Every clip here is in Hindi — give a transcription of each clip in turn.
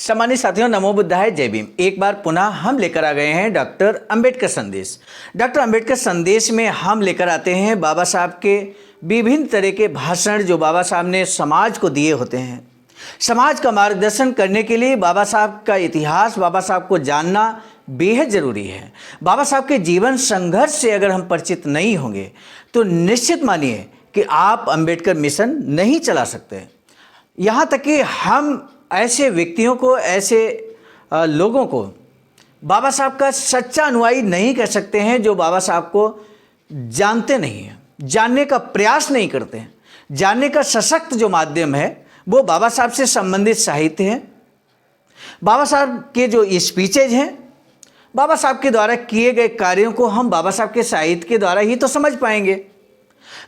सम्मानित साथियों, नमो बुद्धाय, जय भीम। एक बार पुनः हम लेकर आ गए हैं डॉक्टर अंबेडकर संदेश। डॉक्टर अंबेडकर संदेश में हम लेकर आते हैं बाबा साहब के विभिन्न तरह के भाषण जो बाबा साहब ने समाज को दिए होते हैं। समाज का मार्गदर्शन करने के लिए बाबा साहब का इतिहास, बाबा साहब को जानना बेहद ज़रूरी है। बाबा साहब के जीवन संघर्ष से अगर हम परिचित नहीं होंगे तो निश्चित मानिए कि आप अंबेडकर मिशन नहीं चला सकते। यहाँ तक कि हम ऐसे व्यक्तियों को, ऐसे लोगों को बाबा साहब का सच्चा अनुयायी नहीं कह सकते हैं जो बाबा साहब को जानते नहीं हैं, जानने का प्रयास नहीं करते हैं। जानने का सशक्त जो माध्यम है वो बाबा साहब से संबंधित साहित्य है, बाबा साहब के जो स्पीचेज हैं, बाबा साहब के द्वारा किए गए कार्यों को हम बाबा साहब के साहित्य के द्वारा ही तो समझ पाएंगे।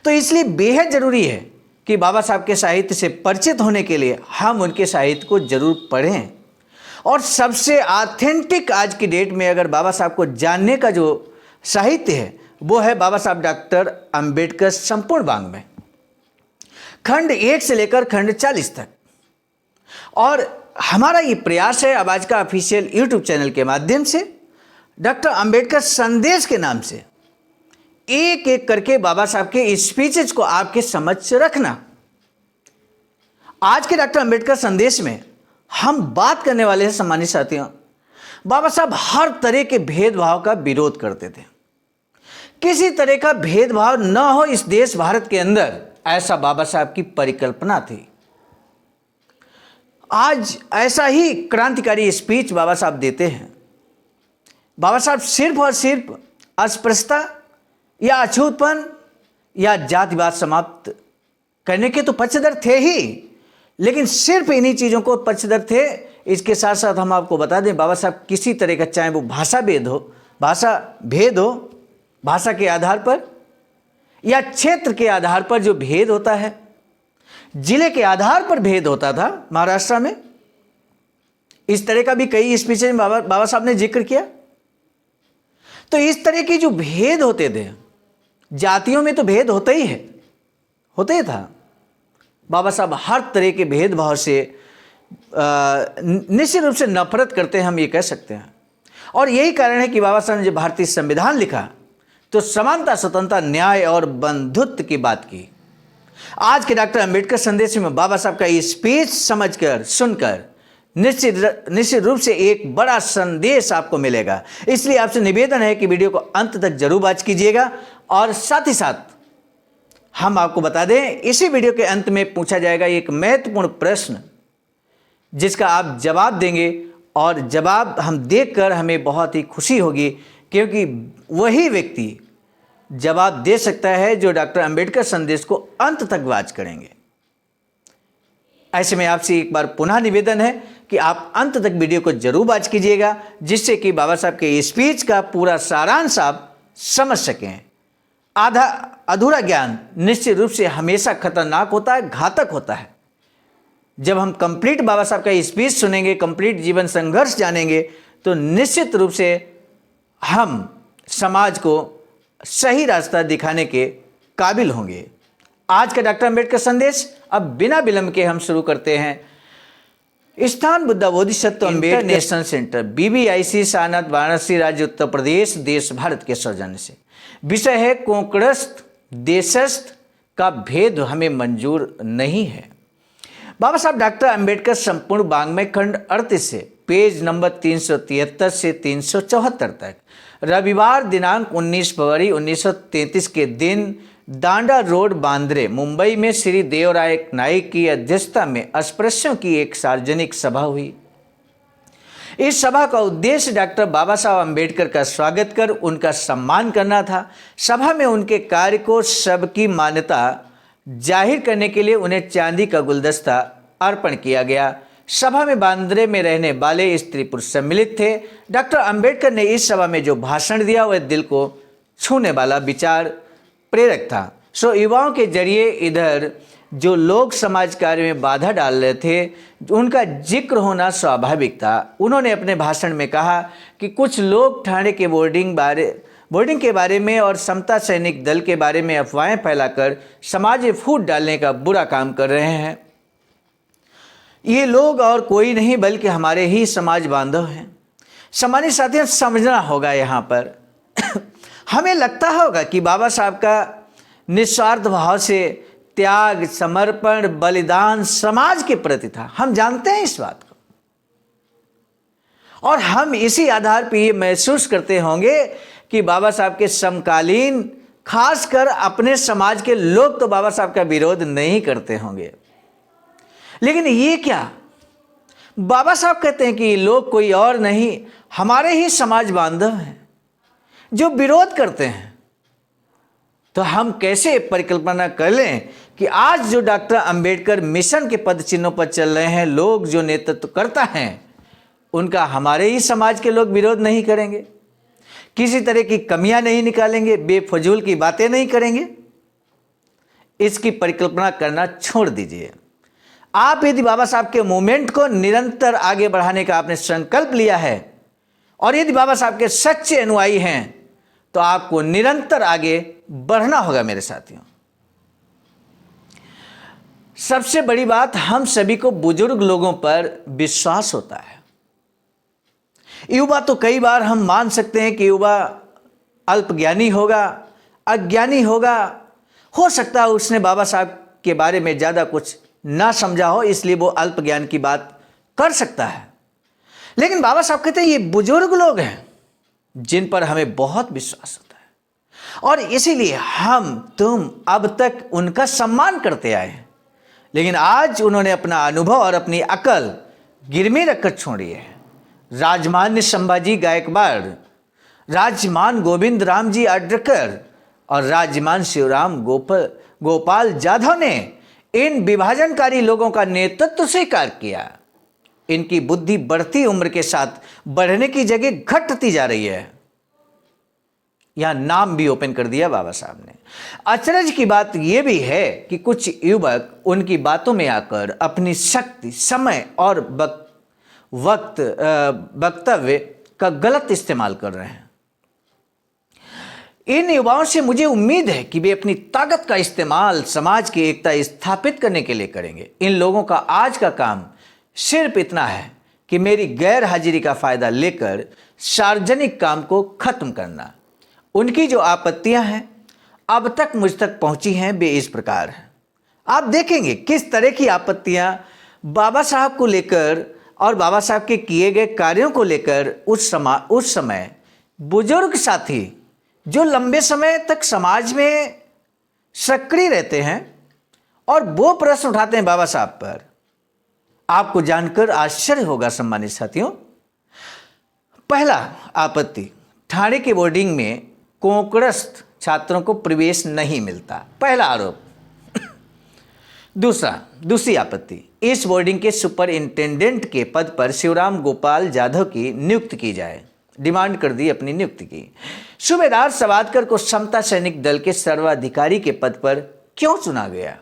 तो इसलिए बेहद ज़रूरी है कि बाबा साहब के साहित्य से परिचित होने के लिए हम उनके साहित्य को जरूर पढ़ें। और सबसे ऑथेंटिक आज की डेट में अगर बाबा साहब को जानने का जो साहित्य है वो है बाबा साहब डॉक्टर अंबेडकर संपूर्ण वाङ्मय, खंड 1 से लेकर खंड 40 तक। और हमारा ये प्रयास है अब आज का ऑफिशियल यूट्यूब चैनल के माध्यम से डॉक्टर अंबेडकर संदेश के नाम से एक एक करके बाबा साहब के स्पीचेज को आपके समक्ष रखना। आज के डॉक्टर अंबेडकर संदेश में हम बात करने वाले हैं सम्मानित साथियों, बाबा साहब हर तरह के भेदभाव का विरोध करते थे। किसी तरह का भेदभाव न हो इस देश भारत के अंदर, ऐसा बाबा साहब की परिकल्पना थी। आज ऐसा ही क्रांतिकारी स्पीच बाबा साहब देते हैं। बाबा साहब सिर्फ और सिर्फ अस्पृश्यता या अछूतपन या जातिवाद समाप्त करने के तो पक्षधर थे ही, लेकिन सिर्फ इन्हीं चीज़ों को पक्षधर थे। इसके साथ साथ हम आपको बता दें, बाबा साहब किसी तरह का, चाहे वो भाषा भेद हो, भाषा के आधार पर या क्षेत्र के आधार पर जो भेद होता है, जिले के आधार पर भेद होता था महाराष्ट्र में, इस तरह का भी कई स्पीचेज में बाबा साहब ने जिक्र किया। तो इस तरह के जो भेद होते थे, जातियों में तो भेद होता ही था। बाबा साहब हर तरह के भेदभाव से निश्चित रूप से नफरत करते हैं, हम ये कह सकते हैं। और यही कारण है कि बाबा साहब ने जब भारतीय संविधान लिखा तो समानता, स्वतंत्रता, न्याय और बंधुत्व की बात की। आज के डॉक्टर अंबेडकर संदेश में बाबा साहब का ये स्पीच समझकर, सुनकर निश्चित रूप से एक बड़ा संदेश आपको मिलेगा। इसलिए आपसे निवेदन है कि वीडियो को अंत तक जरूर वॉच कीजिएगा। और साथ ही साथ हम आपको बता दें, इसी वीडियो के अंत में पूछा जाएगा एक महत्वपूर्ण प्रश्न जिसका आप जवाब देंगे, और जवाब हम देखकर हमें बहुत ही खुशी होगी, क्योंकि वही व्यक्ति जवाब दे सकता है जो डॉक्टर अंबेडकर संदेश को अंत तक वॉच करेंगे। ऐसे में आपसे एक बार पुनः निवेदन है कि आप अंत तक वीडियो को जरूर वॉच कीजिएगा, जिससे कि बाबा साहब के स्पीच का पूरा सारांश आप समझ सकें। आधा अधूरा ज्ञान निश्चित रूप से हमेशा खतरनाक होता है, घातक होता है। जब हम कंप्लीट बाबा साहब का स्पीच सुनेंगे, कंप्लीट जीवन संघर्ष जानेंगे, तो निश्चित रूप से हम समाज को सही रास्ता दिखाने के काबिल होंगे। आज का डॉक्टर अंबेडकर संदेश अब बिना विलंब के हम शुरू करते हैं। स्थान Buddha Bodhisattva Ambedkar national centre, BBIC, Sarnath, Varanasi, राज्य उत्तर प्रदेश, देश भारत के सौजन्य से। विषय है कोंकणस्थ देशस्थ का भेद हमें मंजूर नहीं है। बाबा साहब डॉक्टर अंबेडकर संपूर्ण वाङ्मय खंड 38 से पेज नंबर 373 से 374 तक रविवार दिनांक 19 फरवरी 1933 के दिन दांडा रोड, बांद्रे, मुंबई में श्री देवराय नाइक की अध्यक्षता में अस्पृश्यों की एक सार्वजनिक सभा हुई। इस सभा का उद्देश्य डॉक्टर बाबा साहब अंबेडकर का स्वागत कर उनका सम्मान करना था। सभा में उनके कार्य को सबकी मान्यता जाहिर करने के लिए उन्हें चांदी का गुलदस्ता अर्पण किया गया। सभा में बांद्रे में रहने वाले स्त्री पुरुष सम्मिलित थे। डॉक्टर अंबेडकर ने इस सभा में जो भाषण दिया वह दिल को छूने वाला, विचार प्रेरक था। सो युवाओं के जरिए इधर जो लोग समाज कार्य में बाधा डाल रहे थे उनका जिक्र होना स्वाभाविक था। उन्होंने अपने भाषण में कहा कि कुछ लोग ठाणे के बोर्डिंग के बारे में और समता सैनिक दल के बारे में अफवाहें फैलाकर समाज में फूट डालने का बुरा काम कर रहे हैं। ये लोग और कोई नहीं बल्कि हमारे ही समाज बांधव हैं। सम्मानित साथियों, समझना होगा यहाँ पर हमें लगता होगा कि बाबा साहब का निस्वार्थ भाव से त्याग, समर्पण, बलिदान समाज के प्रति था। हम जानते हैं इस बात को, और हम इसी आधार पर ये महसूस करते होंगे कि बाबा साहब के समकालीन, खासकर अपने समाज के लोग तो बाबा साहब का विरोध नहीं करते होंगे। लेकिन ये क्या, बाबा साहब कहते हैं कि लोग कोई और नहीं, हमारे ही समाज बांधव हैं जो विरोध करते हैं। तो हम कैसे परिकल्पना कर लें कि आज जो डॉक्टर अंबेडकर मिशन के पद चिन्हों पर चल रहे हैं लोग, जो नेतृत्व करता है, उनका हमारे ही समाज के लोग विरोध नहीं करेंगे, किसी तरह की कमियां नहीं निकालेंगे, बेफजूल की बातें नहीं करेंगे। इसकी परिकल्पना करना छोड़ दीजिए। आप यदि बाबा साहब के मूवमेंट को निरंतर आगे बढ़ाने का आपने संकल्प लिया है और यदि बाबा साहब के सच्चे अनुयायी हैं, तो आपको निरंतर आगे बढ़ना होगा। मेरे साथियों, सबसे बड़ी बात, हम सभी को बुजुर्ग लोगों पर विश्वास होता है। युवा तो कई बार हम मान सकते हैं कि युवा अल्पज्ञानी होगा, अज्ञानी होगा, हो सकता है उसने बाबा साहब के बारे में ज़्यादा कुछ ना समझा हो, इसलिए वो अल्प ज्ञान की बात कर सकता है। लेकिन बाबा साहब कहते हैं ये बुजुर्ग लोग हैं जिन पर हमें बहुत विश्वास होता है, और इसीलिए हम तुम अब तक उनका सम्मान करते आए हैं। लेकिन आज उन्होंने अपना अनुभव और अपनी अकल गिरवी रखकर छोड़ी है। राजमान्य संभाजी गायकवाड़, राजमान गोविंद राम जी आड्रकर और राजमान शिवराम गोपाल जाधव ने इन विभाजनकारी लोगों का नेतृत्व स्वीकार किया। इनकी बुद्धि बढ़ती उम्र के साथ बढ़ने की जगह घटती जा रही है। यहां नाम भी ओपन कर दिया बाबा साहब ने। अचरज की बात यह भी है कि कुछ युवक उनकी बातों में आकर अपनी शक्ति, समय और वक्तव्य का गलत इस्तेमाल कर रहे हैं। इन युवाओं से मुझे उम्मीद है कि वे अपनी ताकत का इस्तेमाल समाज की एकता स्थापित करने के लिए करेंगे। इन लोगों का आज का काम सिर्फ इतना है कि मेरी गैर हाजिरी का फायदा लेकर सार्वजनिक काम को खत्म करना। उनकी जो आपत्तियां हैं अब तक मुझ तक पहुंची हैं, वे इस प्रकार हैं। आप देखेंगे किस तरह की आपत्तियां बाबा साहब को लेकर और बाबा साहब के किए गए कार्यों को लेकर उस समय बुजुर्ग साथी जो लंबे समय तक समाज में सक्रिय रहते हैं और वो प्रश्न उठाते हैं बाबा साहब पर। आपको जानकर आश्चर्य होगा सम्मानित साथियों। पहला आपत्ति, ठाणे के बोर्डिंग में कोंकणस्थ छात्रों को प्रवेश नहीं मिलता, पहला आरोप। दूसरी आपत्ति, इस बोर्डिंग के सुपरिंटेंडेंट के पद पर शिवराम गोपाल जाधव की नियुक्ति की जाए, डिमांड कर दी अपनी नियुक्ति की। सूबेदार सवादकर को समता सैनिक दल के सर्वाधिकारी के पद पर क्यों चुना गया?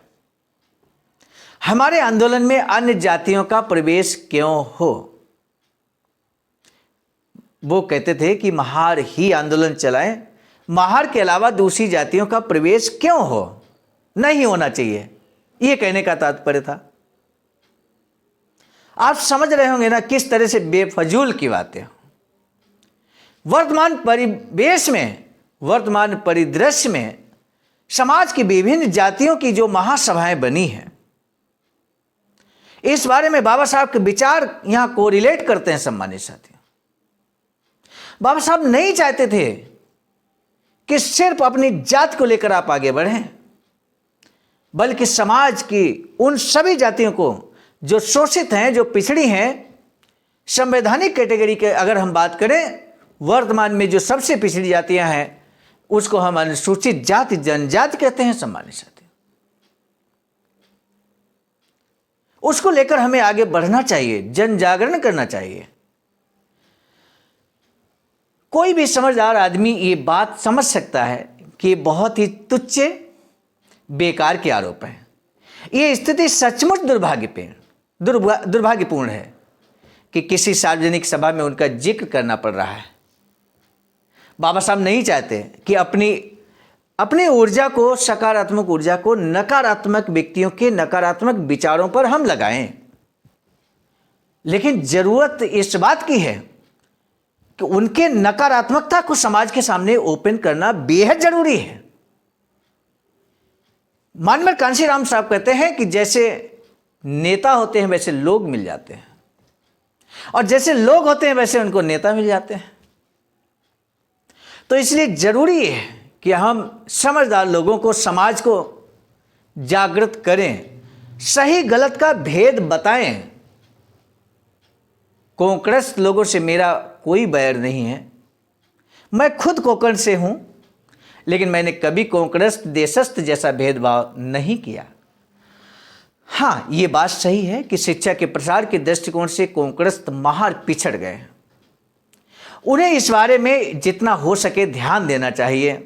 हमारे आंदोलन में अन्य जातियों का प्रवेश क्यों हो? वो कहते थे कि महार ही आंदोलन चलाएं, महार के अलावा दूसरी जातियों का प्रवेश क्यों हो, नहीं होना चाहिए, ये कहने का तात्पर्य था। आप समझ रहे होंगे ना किस तरह से बेफजूल की बातें। वर्तमान परिवेश में, वर्तमान परिदृश्य में समाज की विभिन्न जातियों की जो महासभाएं बनी हैं, इस बारे में बाबा साहब के विचार यहां कोरिलेट करते हैं। सम्मानित साथियों, बाबा साहब नहीं चाहते थे कि सिर्फ अपनी जात को लेकर आप आगे बढ़ें, बल्कि समाज की उन सभी जातियों को जो शोषित हैं, जो पिछड़ी हैं, संवैधानिक कैटेगरी के अगर हम बात करें, वर्तमान में जो सबसे पिछड़ी जातियां हैं उसको हम अनुसूचित जाति, जनजाति कहते हैं। सम्मानित साथियों, उसको लेकर हमें आगे बढ़ना चाहिए, जन जागरण करना चाहिए। कोई भी समझदार आदमी ये बात समझ सकता है कि बहुत ही तुच्छ, बेकार के आरोप हैं। ये स्थिति सचमुच दुर्भाग्यपूर्ण है कि किसी सार्वजनिक सभा में उनका जिक्र करना पड़ रहा है। बाबा साहब नहीं चाहते कि अपनी ऊर्जा को, सकारात्मक ऊर्जा को नकारात्मक व्यक्तियों के नकारात्मक विचारों पर हम लगाएं। लेकिन जरूरत इस बात की है कि उनके नकारात्मकता को समाज के सामने ओपन करना बेहद जरूरी है। मानवर कांशीराम साहब कहते हैं कि जैसे नेता होते हैं वैसे लोग मिल जाते हैं, और जैसे लोग होते हैं वैसे उनको नेता मिल जाते हैं। तो इसलिए जरूरी है कि हम समझदार लोगों को, समाज को जागृत करें, सही गलत का भेद बताएं। कोंकणस्थ लोगों से मेरा कोई बैर नहीं है, मैं खुद कोंकण से हूं, लेकिन मैंने कभी कोंकणस्थ देशस्थ जैसा भेदभाव नहीं किया। हाँ, ये बात सही है कि शिक्षा के प्रसार के दृष्टिकोण से कोंकणस्थ महार पिछड़ गए हैं। उन्हें इस बारे में जितना हो सके ध्यान देना चाहिए।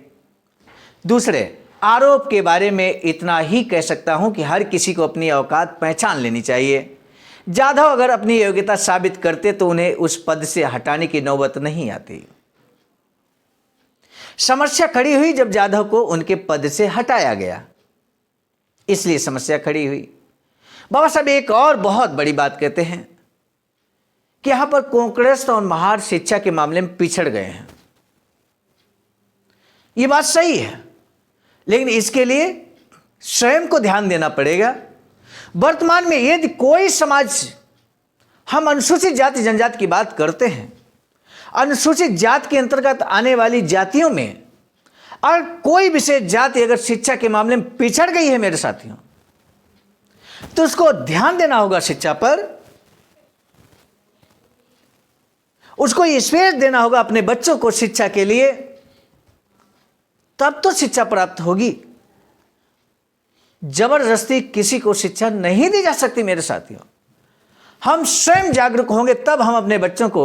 दूसरे आरोप के बारे में इतना ही कह सकता हूं कि हर किसी को अपनी औकात पहचान लेनी चाहिए। जाधव अगर अपनी योग्यता साबित करते तो उन्हें उस पद से हटाने की नौबत नहीं आती। समस्या खड़ी हुई जब जाधव को उनके पद से हटाया गया, इसलिए समस्या खड़ी हुई। बाबा साहब एक और बहुत बड़ी बात कहते हैं कि यहां पर कोंकणस्थ और महार शिक्षा के मामले में पिछड़ गए हैं। यह बात सही है, लेकिन इसके लिए स्वयं को ध्यान देना पड़ेगा। वर्तमान में यदि कोई समाज, हम अनुसूचित जाति जनजाति की बात करते हैं, अनुसूचित जाति के अंतर्गत आने वाली जातियों में और कोई विशेष जाति अगर शिक्षा के मामले में पिछड़ गई है मेरे साथियों, तो उसको ध्यान देना होगा शिक्षा पर। उसको स्पेस देना होगा अपने बच्चों को शिक्षा के लिए, तब तो शिक्षा प्राप्त होगी। जबरदस्ती किसी को शिक्षा नहीं दी जा सकती मेरे साथियों। हम स्वयं जागरूक होंगे तब हम अपने बच्चों को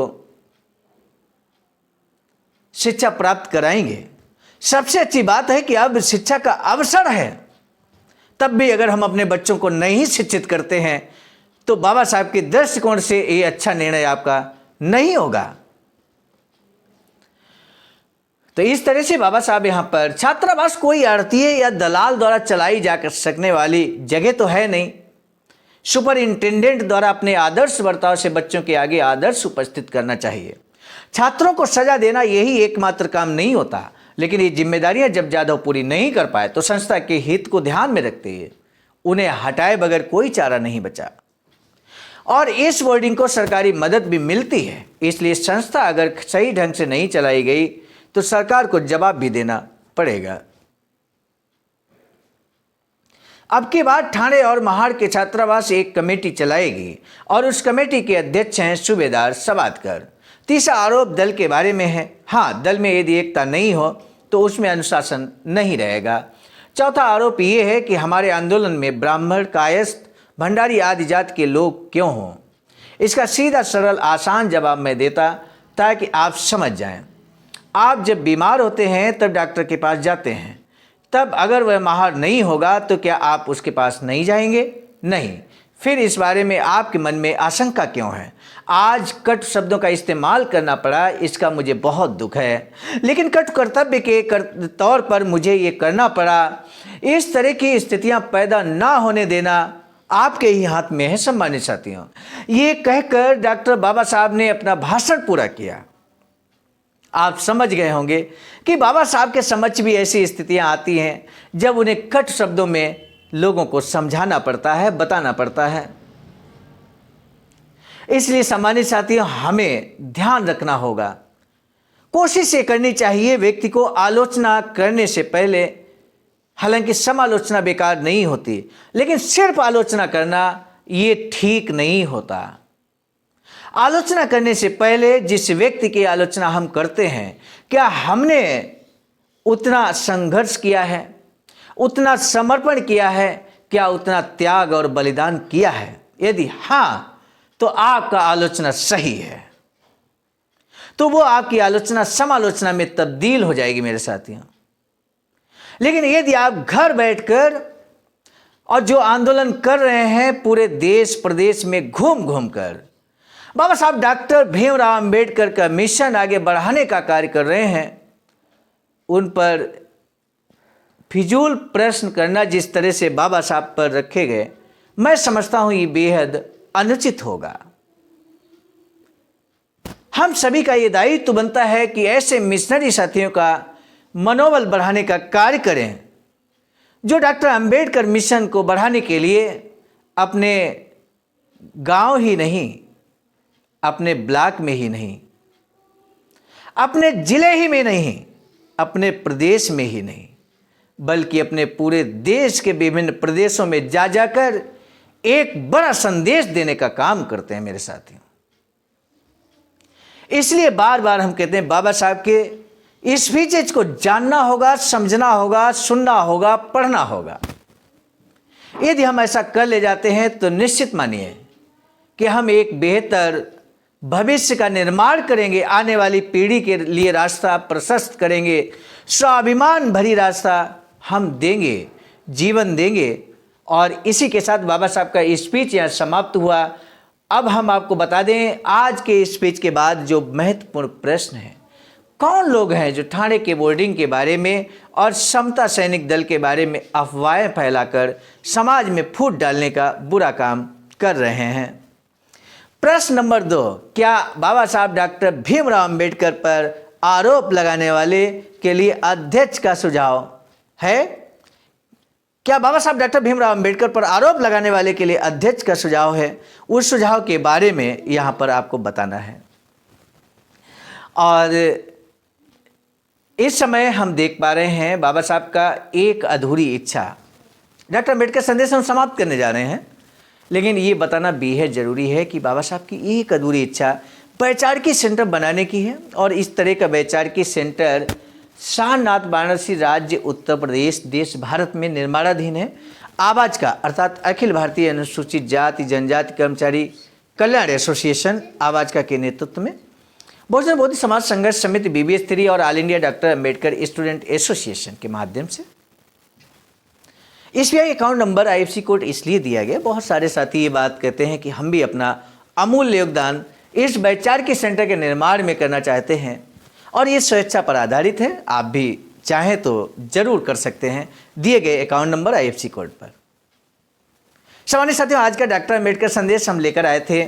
शिक्षा प्राप्त कराएंगे। सबसे अच्छी बात है कि अब शिक्षा का अवसर है, तब भी अगर हम अपने बच्चों को नहीं शिक्षित करते हैं तो बाबा साहब के दृष्टिकोण से ये अच्छा निर्णय आपका नहीं होगा। तो इस तरह से बाबा साहब यहां पर छात्रावास कोई आड़तीय या दलाल द्वारा चलाई जा सकने वाली जगह तो है नहीं। सुपरिंटेंडेंट द्वारा अपने आदर्श बर्ताव से बच्चों के आगे आदर्श उपस्थित करना चाहिए। छात्रों को सजा देना यही एकमात्र काम नहीं होता, लेकिन ये जिम्मेदारियां जब जाधव पूरी नहीं कर पाए तो संस्था के हित को ध्यान में रखते हुए उन्हें हटाए बगैर कोई चारा नहीं बचा। और इस बोर्डिंग को सरकारी मदद भी मिलती है, इसलिए संस्था अगर सही ढंग से नहीं चलाई गई तो सरकार को जवाब भी देना पड़ेगा। अब की बार ठाणे और महाड़ के छात्रावास एक कमेटी चलाएगी और उस कमेटी के अध्यक्ष हैं सूबेदार सवादकर। तीसरा आरोप दल के बारे में है। हाँ, दल में यदि एकता नहीं हो तो उसमें अनुशासन नहीं रहेगा। चौथा आरोप यह है कि हमारे आंदोलन में ब्राह्मण, कायस्थ, भंडारी आदि जाति के लोग क्यों हों। इसका सीधा सरल आसान जवाब मैं देता ताकि आप समझ जाएं। आप जब बीमार होते हैं तब डॉक्टर के पास जाते हैं, तब अगर वह माहिर नहीं होगा तो क्या आप उसके पास नहीं जाएंगे? नहीं। फिर इस बारे में आपके मन में आशंका क्यों है? आज कट शब्दों का इस्तेमाल करना पड़ा, इसका मुझे बहुत दुख है, लेकिन कट कर्तव्य के तौर पर मुझे ये करना पड़ा। इस तरह की स्थितियां पैदा ना होने देना आपके ही हाथ में है सम्मानित साथियों। ये कहकर डॉक्टर बाबा साहब ने अपना भाषण पूरा किया। आप समझ गए होंगे कि बाबा साहब के समक्ष भी ऐसी स्थितियां आती हैं जब उन्हें कट शब्दों में लोगों को समझाना पड़ता है, बताना पड़ता है। इसलिए सम्मानित साथियों, हमें ध्यान रखना होगा। कोशिश ये करनी चाहिए व्यक्ति को आलोचना करने से पहले, हालांकि समालोचना बेकार नहीं होती, लेकिन सिर्फ आलोचना करना ये ठीक नहीं होता। आलोचना करने से पहले जिस व्यक्ति की आलोचना हम करते हैं, क्या हमने उतना संघर्ष किया है, उतना समर्पण किया है, क्या उतना त्याग और बलिदान किया है? यदि हाँ, तो आपका आलोचना सही है, तो वो आपकी आलोचना समालोचना में तब्दील हो जाएगी मेरे साथियों। लेकिन यदि आप घर बैठकर और जो आंदोलन कर रहे हैं पूरे देश प्रदेश में घूम घूम कर बाबा साहब डॉक्टर भीमराव अंबेडकर का मिशन आगे बढ़ाने का कार्य कर रहे हैं, उन पर फिजूल प्रश्न करना जिस तरह से बाबा साहब पर रखे गए, मैं समझता हूं ये बेहद अनुचित होगा। हम सभी का ये दायित्व बनता है कि ऐसे मिशनरी साथियों का मनोबल बढ़ाने का कार्य करें जो डॉक्टर अंबेडकर मिशन को बढ़ाने के लिए अपने गांव ही नहीं, अपने ब्लॉक में ही नहीं, अपने जिले ही में नहीं, अपने प्रदेश में ही नहीं, बल्कि अपने पूरे देश के विभिन्न प्रदेशों में जा जाकर एक बड़ा संदेश देने का काम करते हैं मेरे साथियों। इसलिए बार बार हम कहते हैं बाबा साहब के स्पीचेज को जानना होगा, समझना होगा, सुनना होगा, पढ़ना होगा। यदि हम ऐसा कर ले जाते हैं तो निश्चित मानिए कि हम एक बेहतर भविष्य का निर्माण करेंगे, आने वाली पीढ़ी के लिए रास्ता प्रशस्त करेंगे, स्वाभिमान भरी रास्ता हम देंगे, जीवन देंगे। और इसी के साथ बाबा साहब का स्पीच यहाँ समाप्त हुआ। अब हम आपको बता दें आज के स्पीच के बाद जो महत्वपूर्ण प्रश्न है, कौन लोग हैं जो ठाणे के बोर्डिंग के बारे में और समता सैनिक दल के बारे में अफवाहें फैलाकर समाज में फूट डालने का बुरा काम कर रहे हैं। प्रश्न नंबर 2, क्या बाबा साहब डॉक्टर भीमराव अंबेडकर पर आरोप लगाने वाले के लिए अध्यक्ष का सुझाव है? क्या बाबा साहब डॉक्टर भीमराव अंबेडकर पर आरोप लगाने वाले के लिए अध्यक्ष का सुझाव है? उस सुझाव के बारे में यहां पर आपको बताना है। और इस समय हम देख पा रहे हैं बाबा साहब का एक अधूरी इच्छा, डॉक्टर अंबेडकर संदेश हम समाप्त करने जा रहे हैं, लेकिन ये बताना बेहद जरूरी है कि बाबा साहब की एक अधूरी इच्छा वैचारिकी सेंटर बनाने की है। और इस तरह का वैचारिकी सेंटर सारनाथ वाराणसी राज्य उत्तर प्रदेश देश भारत में निर्माणाधीन है। आवाज का अर्थात अखिल भारतीय अनुसूचित जाति जनजाति कर्मचारी कल्याण एसोसिएशन आवाज का के नेतृत्व में, बहुजन बौद्ध समाज संघर्ष समिति BBS3 और all India doctor Ambedkar student association के माध्यम से SBI account number IFSC code इसलिए दिया गया। बहुत सारे साथी ये बात कहते हैं कि हम भी अपना अमूल्य योगदान इस वैचारिकी सेंटर के निर्माण में करना चाहते हैं और ये स्वेच्छा पर आधारित है। आप भी चाहें तो जरूर कर सकते हैं दिए गए अकाउंट नंबर IFSC कोड पर। सामान्य साथियों, आज का डॉक्टर अंबेडकर संदेश हम लेकर आए थे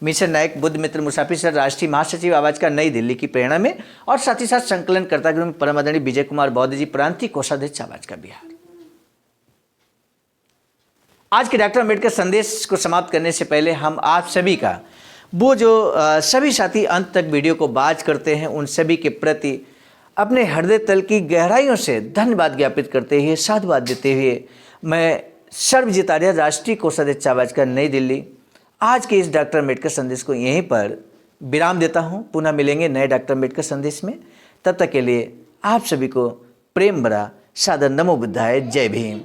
मिशन नायक बुद्ध मित्र मुसाफिर सर, राष्ट्रीय महासचिव आवाज का, नई दिल्ली की प्रेरणा में, और साथ ही साथ संकलन कर्ता गृह में परम आदरणीय विजय कुमार बौद्ध जी, प्रांतीय कोषाध्यक्ष आवाज का बिहार। आज के डॉक्टर अंबेडकर संदेश को समाप्त करने से पहले हम आप सभी का, वो जो सभी साथी अंत तक वीडियो को वॉच करते हैं, उन सभी के प्रति अपने हृदय तल की गहराइयों से धन्यवाद ज्ञापित करते हुए, साधुवाद देते हुए, मैं सर्वजीत आर्य, राष्ट्रीय कोषाध्यक्ष आवाज का, नई दिल्ली, आज के इस डॉक्टर अंबेडकर संदेश को यहीं पर विराम देता हूं। पुनः मिलेंगे नए डॉक्टर अंबेडकर संदेश में। तब तक के लिए आप सभी को प्रेम भरा सादर नमो बुद्धाय। जय भीम।